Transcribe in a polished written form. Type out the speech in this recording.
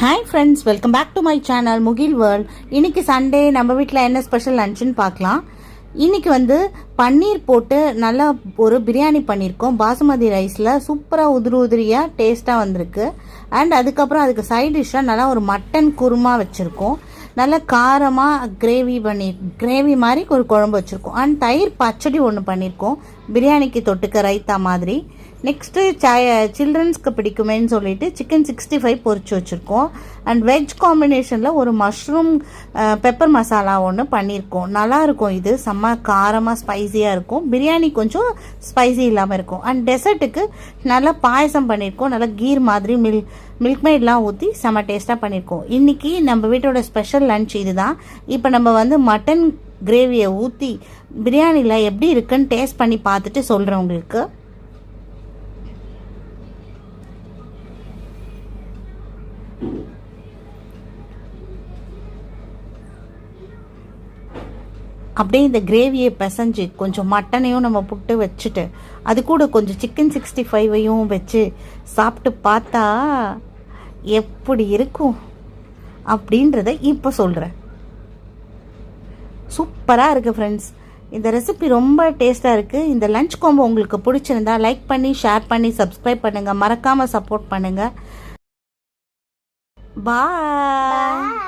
Hi friends, welcome back to my channel Mugil world. இன்னைக்கு Sunday நம்ம வீட்டில் என்ன ஸ்பெஷல் லஞ்சுன்னு பார்க்கலாம். இன்னைக்கு பன்னீர் போட்டு நல்லா ஒரு பிரியாணி பண்ணியிருக்கோம். பாசுமதி ரைஸில் சூப்பராக உதிரியாக டேஸ்ட்டாக வந்திருக்கு. அண்ட் அதுக்கப்புறம் அதுக்கு சைட் டிஷ்ஷாக நல்லா ஒரு மட்டன் குருமா வச்சுருக்கோம். நல்லா காரமாக கிரேவி மாதிரி ஒரு குழம்பு வச்சுருக்கோம். அண்ட் தயிர் பச்சடி ஒன்று பண்ணியிருக்கோம், பிரியாணிக்கு தொட்டுக்க ரைத்தா மாதிரி. நெக்ஸ்ட்டு சில்ட்ரன்ஸ்க்கு பிடிக்குமேன்னு சொல்லிட்டு சிக்கன் 65 பொரிச்சு வச்சுருக்கோம். அண்ட் வெஜ் காம்பினேஷனில் ஒரு மஷ்ரூம் பெப்பர் மசாலா ஒன்று பண்ணியிருக்கோம். நல்லாயிருக்கும், இது செம்ம காரமாக ஸ்பைஸியாக இருக்கும். பிரியாணி கொஞ்சம் ஸ்பைசி இல்லாமல் இருக்கும். அண்ட் டெசர்ட்டுக்கு நல்லா பாயசம் பண்ணியிருக்கோம். நல்லா கீர் மாதிரி மில்க் மேட்லாம் ஊற்றி செம்ம டேஸ்ட்டாக பண்ணியிருக்கோம். இன்றைக்கி நம்ம வீட்டோட ஸ்பெஷல் லன்ச் இது தான். இப்போ நம்ம மட்டன் கிரேவியை ஊற்றி பிரியாணியில் எப்படி இருக்குன்னு டேஸ்ட் பண்ணி பார்த்துட்டு சொல்கிறேன் உங்களுக்கு. அப்படியே இந்த கிரேவியை பிசைஞ்சு கொஞ்சம் மட்டனையும் நம்ம புட்டு வச்சுட்டு அது கூட கொஞ்சம் சிக்கன் 65 வச்சு சாப்பிட்டு பார்த்தா எப்படி இருக்கும் அப்படின்றத இப்போ சொல்கிறேன். சூப்பராக இருக்குது ஃப்ரெண்ட்ஸ். இந்த ரெசிபி ரொம்ப டேஸ்ட்டாக இருக்குது. இந்த லஞ்ச் காம்போ உங்களுக்கு பிடிச்சிருந்தா லைக் பண்ணி ஷேர் பண்ணி சப்ஸ்கிரைப் பண்ணுங்கள். மறக்காமல் சப்போர்ட் பண்ணுங்கள். பாய்.